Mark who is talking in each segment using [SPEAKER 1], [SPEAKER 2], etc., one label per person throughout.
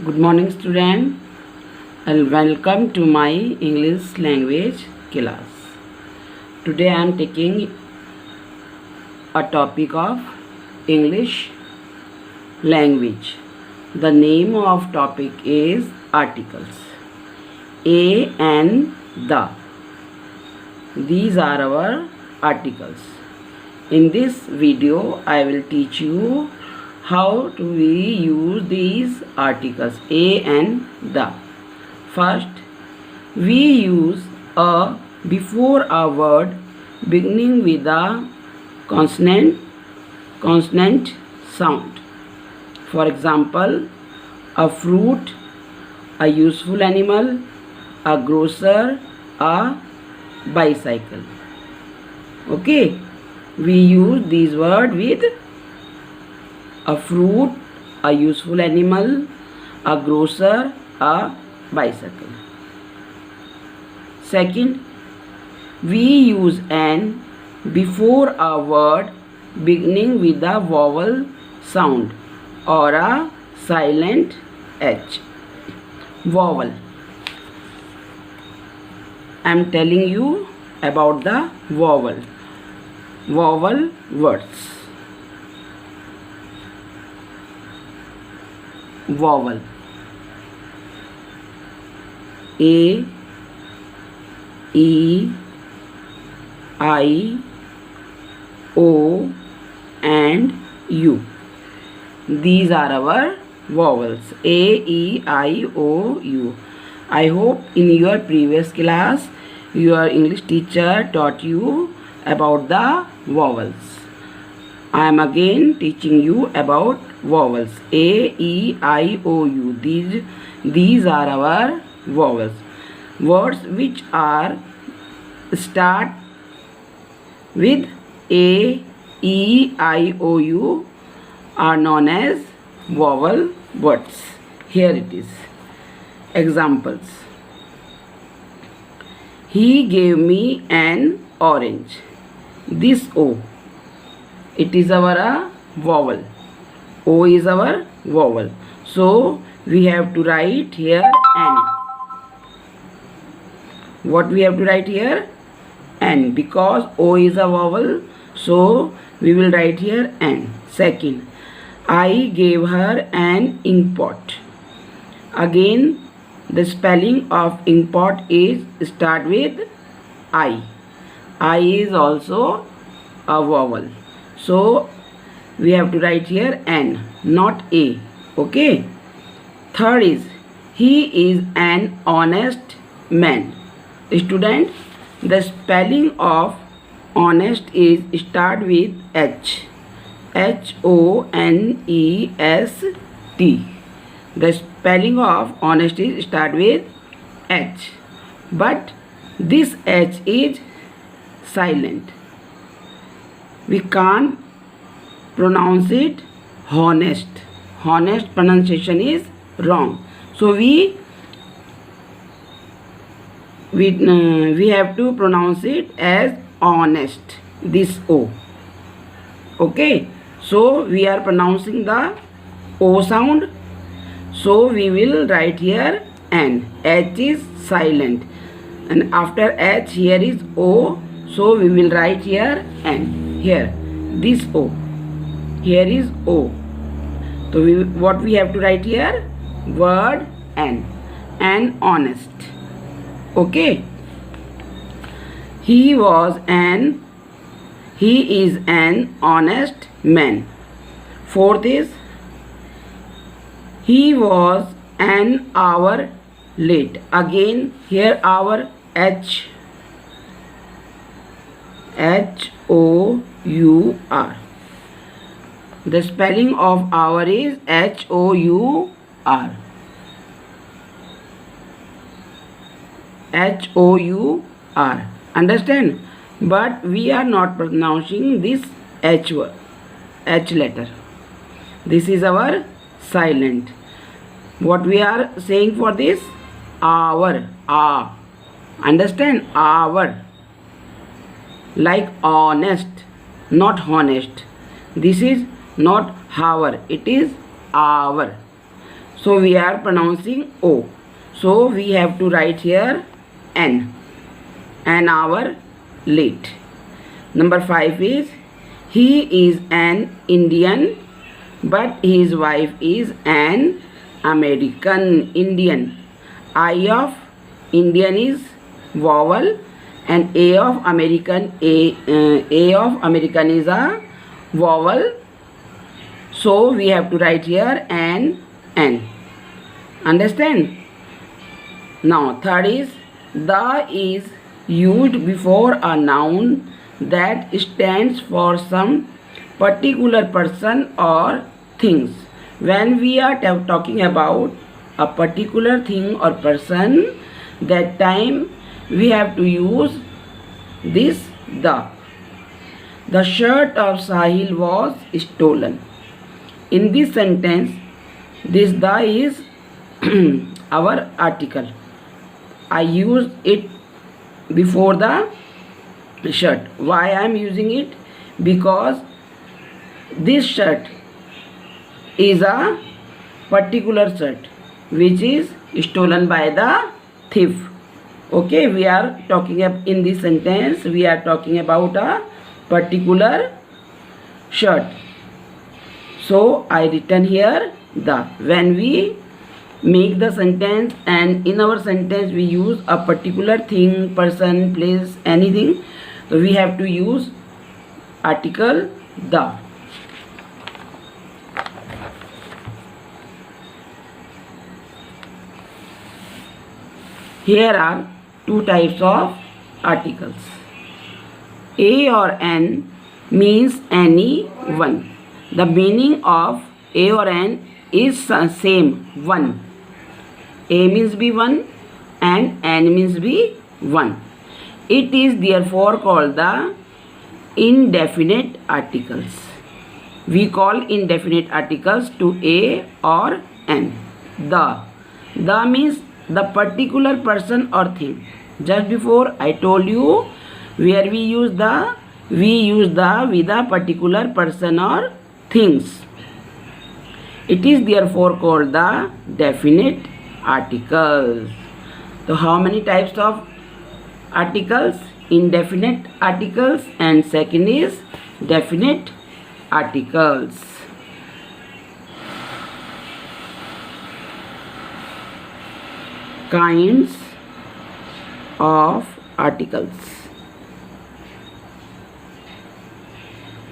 [SPEAKER 1] Good morning student and welcome to my English language class. Today I am taking a topic of English language. The name of topic is articles. A and the. These are our articles. In this video I will teach you how do we use these articles a and the. First, we use a before a word beginning with a consonant sound. For example, a fruit, a useful animal, a grocer, a bicycle. Okay, we use these words with a fruit, a useful animal, a grocer, a bicycle. Second, we use an before a word beginning with a vowel sound or a silent H. Vowel. I am telling you about the vowel. Vowel words. Vowel. A, E, I, O and U. These are our vowels. A, E, I, O, U. I hope in your previous class your English teacher taught you about the vowels. I am again teaching you about vowels. A, E, I, O, U. These are our vowels. Words which are start with A, E, I, O, U are known as vowel words. Here it is. Examples. He gave me an orange. This O. It is our vowel. O is our vowel. So we have to write here N. What we have to write here? N. Because O is a vowel, so we will write here N. Second, I gave her an ink pot. Again, the spelling of ink pot is start with I. I is also a vowel. So we have to write here N, not A. Okay. Third is, he is an honest man. Student, the spelling of honest is start with H. H-O-N-E-S-T. The spelling of honest is start with H. But this H is silent. We can't pronounce it honest. Honest pronunciation is wrong. So we have to pronounce it as honest. This O. Okay. So we are pronouncing the O sound. So we will write here N. H is silent. And after H here is O. So we will write here N. Here this O. Here is O. So what we have to write here? Word N. N honest. Okay. He is an honest man. Fourth is, he was an hour late. Again here hour H. H-O-U-R. The spelling of hour is H-O-U-R. H-O-U-R. Understand? But we are not pronouncing this H word, H letter. This is our silent. What we are saying for this? Hour. Ah. Understand? Hour. Like honest, not honest. This is not hour, it is hour. So we are pronouncing O. So we have to write here N hour late. Number 5 is he is an Indian but his wife is an American Indian. I of Indian is vowel and A of American A of American is a vowel. So we have to write here N. Understand? Now third is the is used before a noun that stands for some particular person or things. When we are talking about a particular thing or person, that time we have to use this the. The shirt of Sahil was stolen. In this sentence, this the is our article. I use it before the shirt. Why I am using it? Because this shirt is a particular shirt which is stolen by the thief. Okay, we are talking in this sentence we are talking about a particular shirt. So I written here the. When we make the sentence and in our sentence we use a particular thing, person, place, anything, so we have to use article the. Here are two types of articles. A or N means any one. The meaning of A or N is same, one. A means be one and N means be one. It is therefore called the indefinite articles. We call indefinite articles to A or N. The means the particular person or thing. Just before I told you where we use the with a particular person or things. It is therefore called the definite articles. So how many types of articles? Indefinite articles and second is definite articles. Kinds of articles.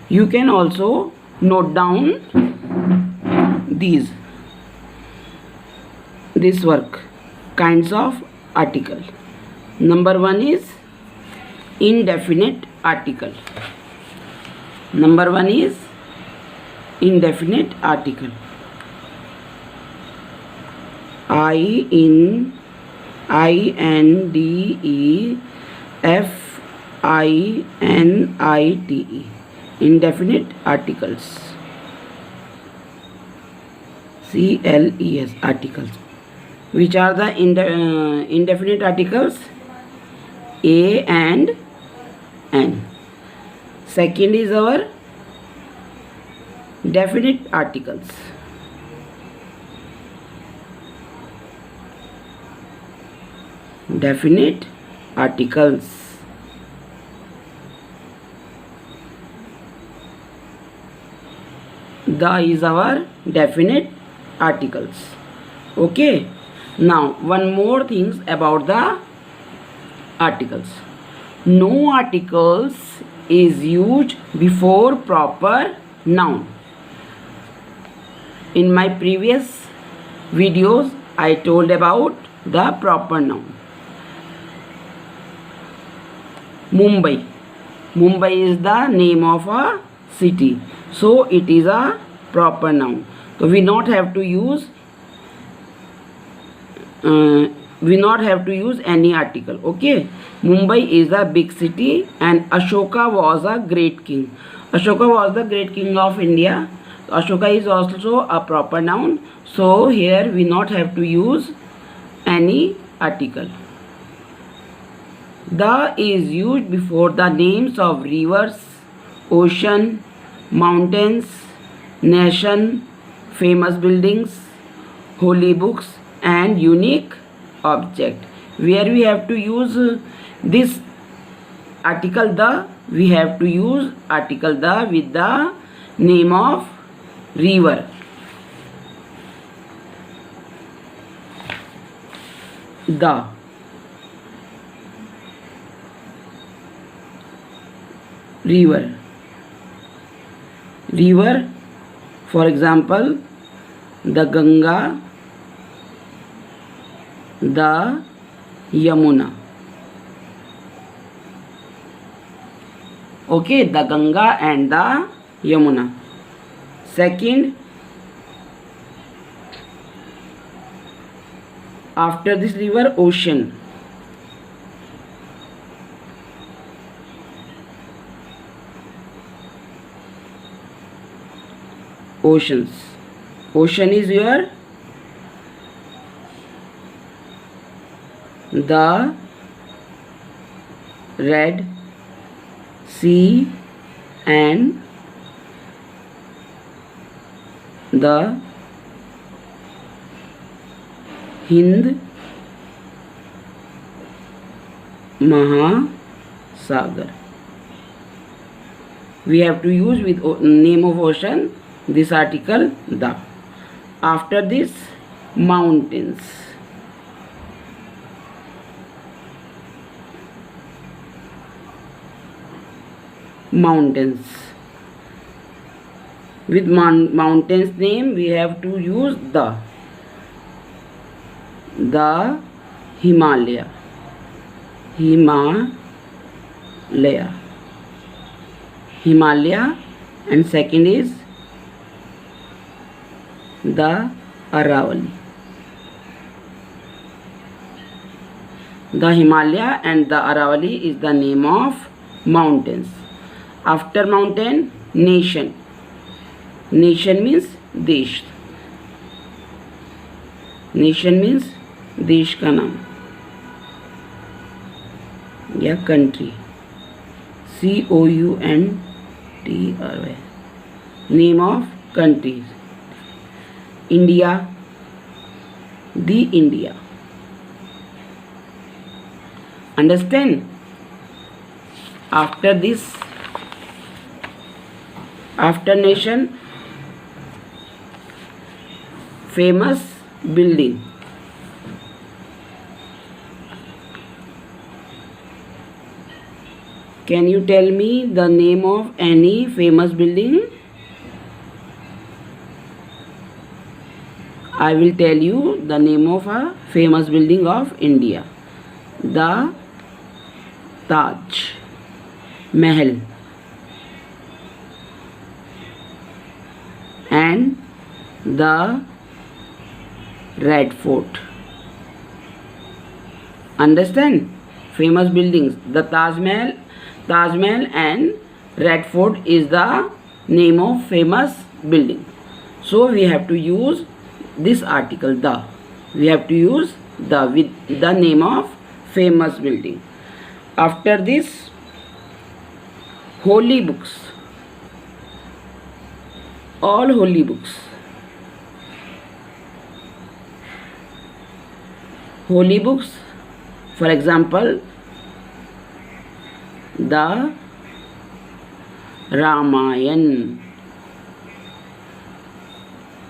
[SPEAKER 1] You can also note down this work. Kinds of article. Number 1 is indefinite article. Number 1 is indefinite article. INDEFINITE indefinite articles. CLES articles. Which are the indefinite articles? A and N. Second is our definite articles. Definite articles. The is our definite articles. Okay. Now one more things about the articles. No articles is used before proper noun. In my previous videos I told about the proper noun. Mumbai. Mumbai is the name of a city. So it is a proper noun. So we not have to use any article. Okay. Mumbai is a big city and Ashoka was a great king. Ashoka was the great king of India. Ashoka is also a proper noun. So here we not have to use any article. The is used before the names of rivers, ocean, mountains, nation, famous buildings, holy books and unique object. Where we have to use this article the, we have to use article the with the name of river. The river. River, for example, the Ganga, the Yamuna. Okay, the Ganga and the Yamuna. Second, after this river, ocean. Oceans. Ocean is your the Red Sea and the Hind Mahasagar. We have to use with name of ocean this article the. After this, mountains. Mountains. With mountains name we have to use the Himalaya. Himalaya. Himalaya, and second is the Aravalli. The Himalaya and the Aravalli is the name of mountains. After mountain, nation. Nation means देश. Nation means देश का नाम या country. COUNTRY. Name of countries. India, the India. Understand? After this, after nation, famous building. Can you tell me the name of any famous building? I will tell you the name of a famous building of India. The Taj Mahal and the Red Fort. Understand? Famous buildings. The Taj Mahal and Red Fort is the name of famous building. So we have to use this article the. We have to use the with the name of famous building. After this, holy books. All holy books. Holy books, for example, the Ramayana,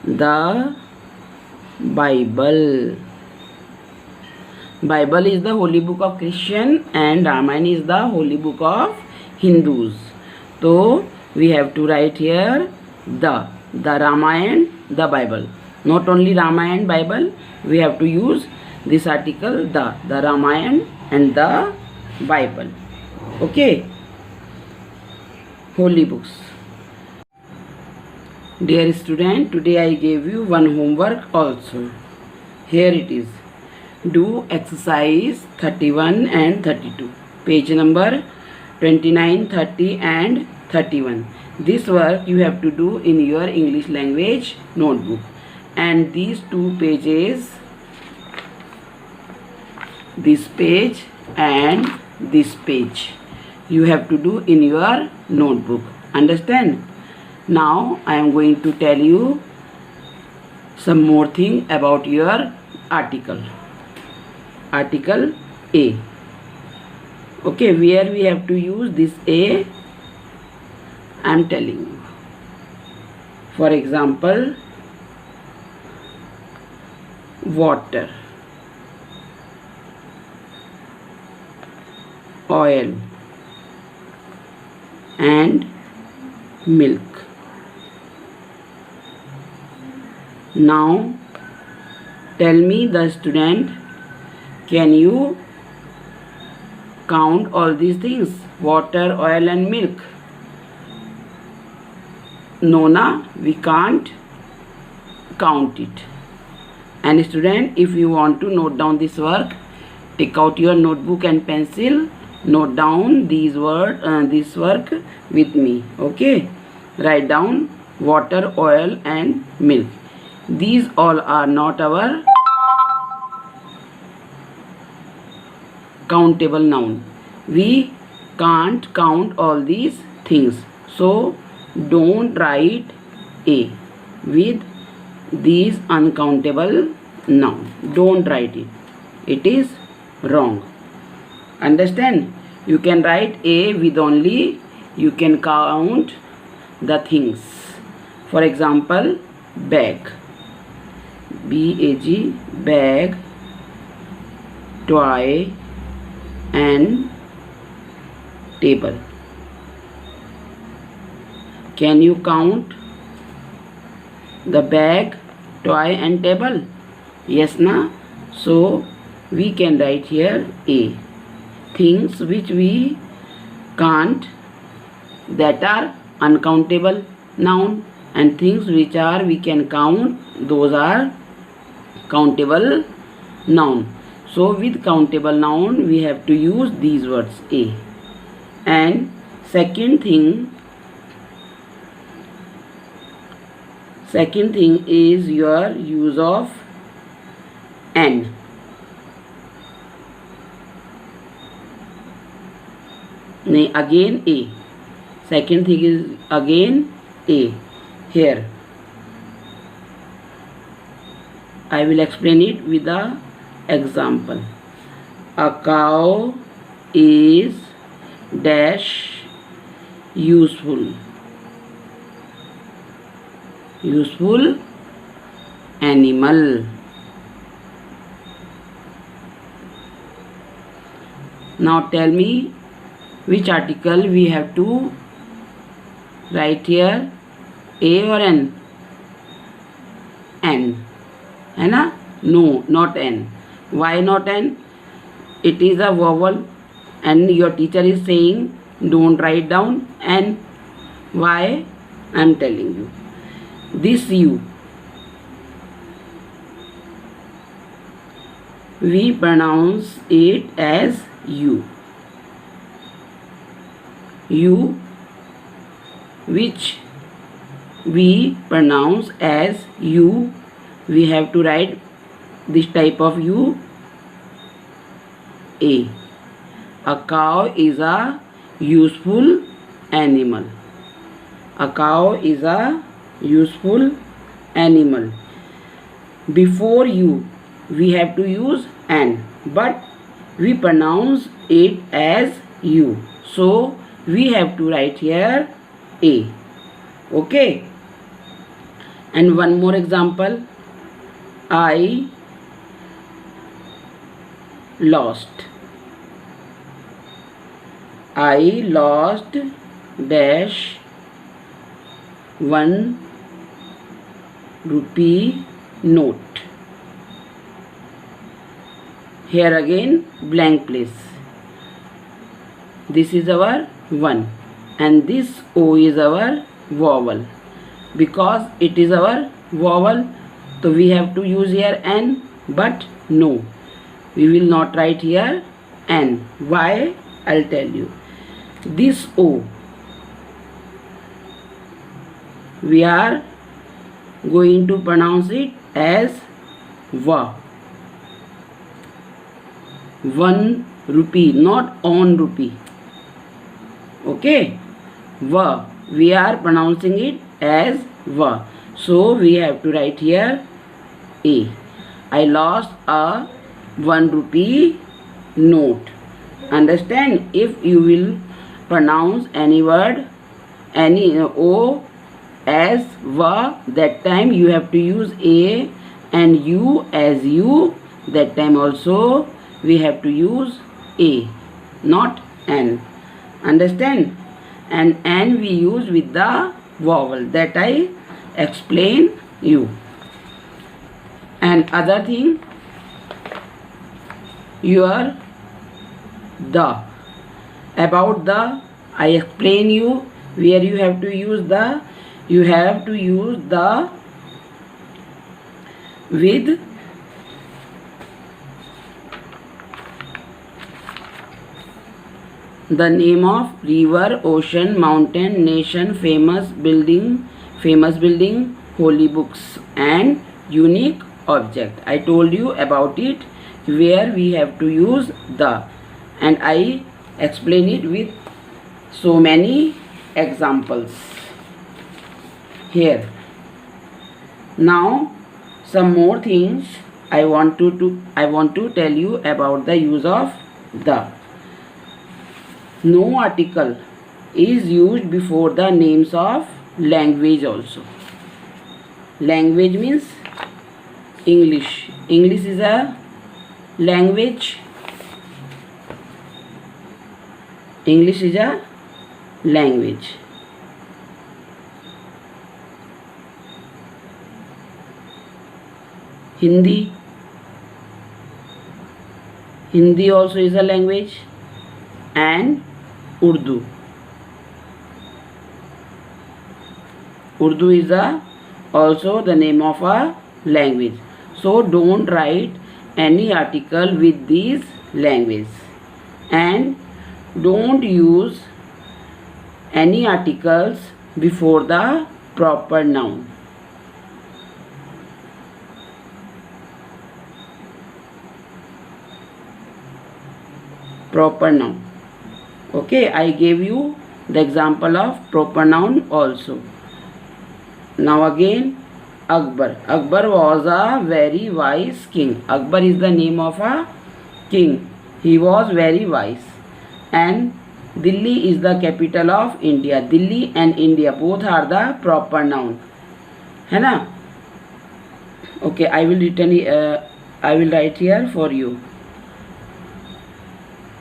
[SPEAKER 1] the Bible. Bible is the holy book of Christian and Ramayana is the holy book of Hindus. So we have to write here the Ramayana, the Bible. Not only Ramayana, Bible, we have to use this article the Ramayana and the Bible. Okay, holy books. Dear student, today I gave you one homework also. Here it is. Do exercise 31 and 32. Page number 29, 30 and 31. This work you have to do in your English language notebook. And these two pages, this page and this page, you have to do in your notebook. Understand? Now I am going to tell you some more thing about your article. Article A. Okay, where we have to use this A, I am telling you. For example, water, oil and milk. Now tell me, the student, can you count all these things? Water, oil and milk. No, na, we can't count it. And student, if you want to note down this work, take out your notebook and pencil, note down these this work with me. Okay, write down water, oil and milk. These all are not our countable noun. We can't count all these things, so don't write A with these uncountable noun. Don't write it. It is wrong. Understand? You can write A with only you can count the things. For example, bag. B-A-G, bag, toy and table. Can you count the bag, toy and table? Yes, na? So we can write here A. Things which we can't, that are uncountable noun, and things which are we can count, those are countable noun. So with countable noun we have to use these words A. And second thing is your use of N. Again A. Second thing is again A. Here I will explain it with a example. A cow is dash useful. Useful animal. Now tell me which article we have to write here, A or N? N. है ना? No, not N. Why not N? It is a vowel and your teacher is saying don't write down N. Why? I am telling you. This U, we pronounce it as U. U, which we pronounce as U, we have to write this type of U, A. A cow is a useful animal. A cow is a useful animal. Before U we have to use N, but we pronounce it as U, so we have to write here A. Okay. And one more example. I lost. I lost dash 1 rupee note. Here again blank place. This is our 1 and this O is our vowel. Because it is our vowel, so we have to use here N, but no, we will not write here N. Why? I'll tell you. This O, we are going to pronounce it as Va. 1 rupee, not on rupee. Okay, Va. We are pronouncing it as Va. So we have to write here A. I lost a 1 rupee note. Understand? If you will pronounce any word, any O as va, that time you have to use A, and U as U, that time also we have to use A, not N. Understand? And N we use with the vowel, that I explain you. And other thing, your the, about the, I explain you where you have to use the. You have to use the with the name of river, ocean, mountain, nation, famous building, holy books, and unique object. I told you about it, where we have to use the, and I explain it with so many examples here. Now some more things I want to tell you about the use of the. No article is used before the names of language also. Language means English. English is a language. English is a language. Hindi. Hindi also is a language. And Urdu. Urdu is also the name of a language. So don't write any article with these languages, and don't use any articles before the proper noun. Proper noun. Okay, I gave you the example of proper noun also. Now again, Akbar. Akbar was a very wise king. Akbar is the name of a king. He was very wise. And Delhi is the capital of India. Delhi and India both are the proper noun. है ना? Okay, I will write here for you.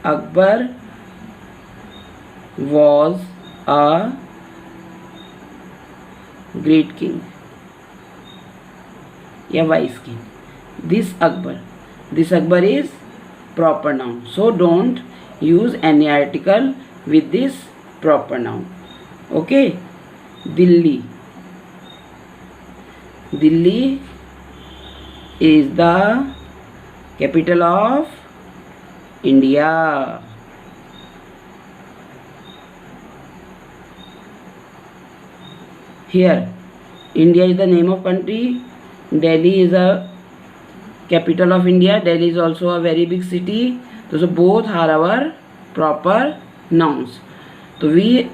[SPEAKER 1] Akbar was a great king, a wise king. This Akbar is proper noun. So don't use any article with this proper noun. Okay. Delhi is the capital of India. Here, India is the name of country. Delhi is a capital of India. Delhi is also a very big city. So both are our proper nouns. So we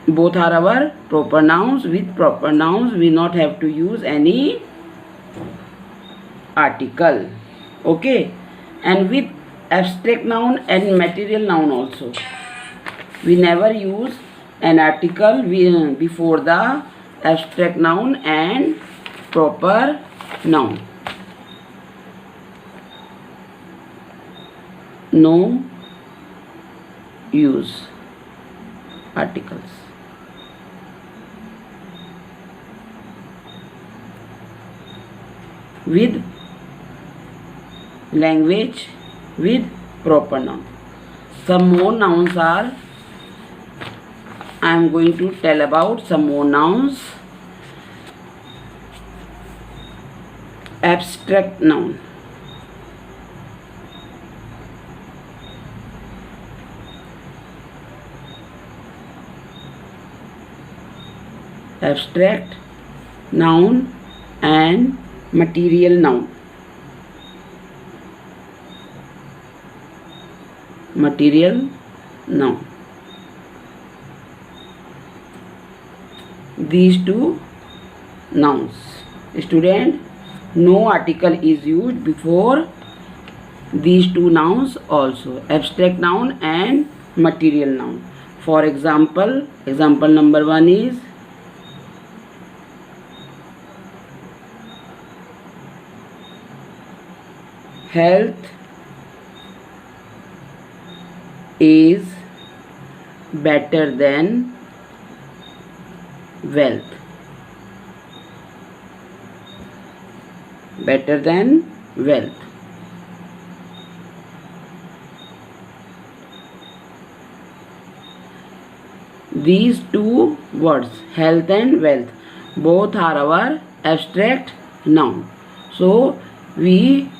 [SPEAKER 1] both are our proper nouns. With proper nouns, we not have to use any article. Okay. And with abstract noun and material noun also, we never use an article before the abstract noun and proper noun. No use articles. With language with proper noun. Some more nouns are, I am going to tell about some more nouns. Abstract noun. Abstract noun and material noun. Material noun. These two nouns. Student, no article is used before these two nouns also, abstract noun and material noun. For example number 1 is health is better than wealth. Better than wealth. These two words, health and wealth, both are our abstract noun. So we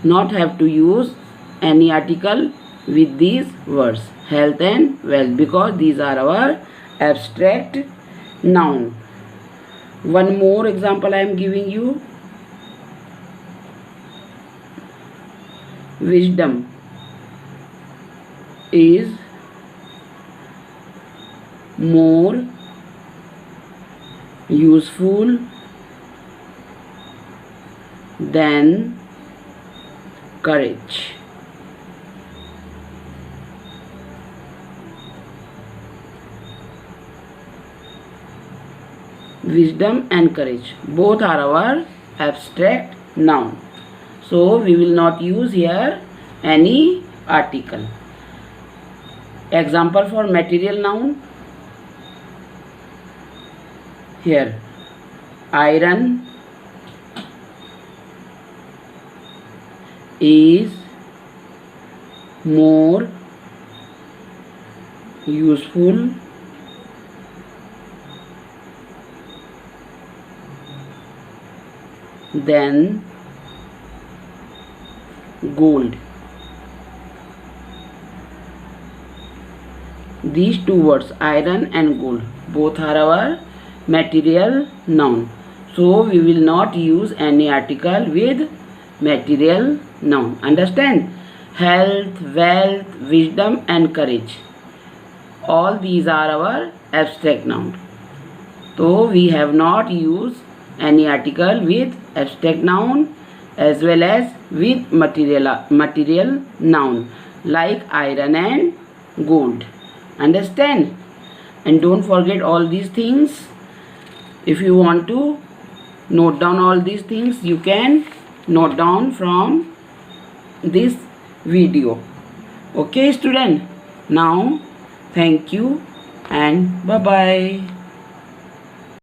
[SPEAKER 1] not have to use any article with these words, health and wealth, because these are our abstract noun. One more example I am giving you. Wisdom is more useful than courage. Wisdom and courage, both are our abstract noun. So we will not use here any article. Example for material noun. Here, iron is more useful than gold. These two words, iron and gold, both are our material noun. So we will not use any article with material noun. Understand? Health, wealth, wisdom and courage, all these are our abstract noun. So we have not used any article with abstract noun as well as with material noun like iron and gold. Understand? And don't forget all these things. If you want to note down all these things, you can note down from this video. Okay student, now thank you and bye bye.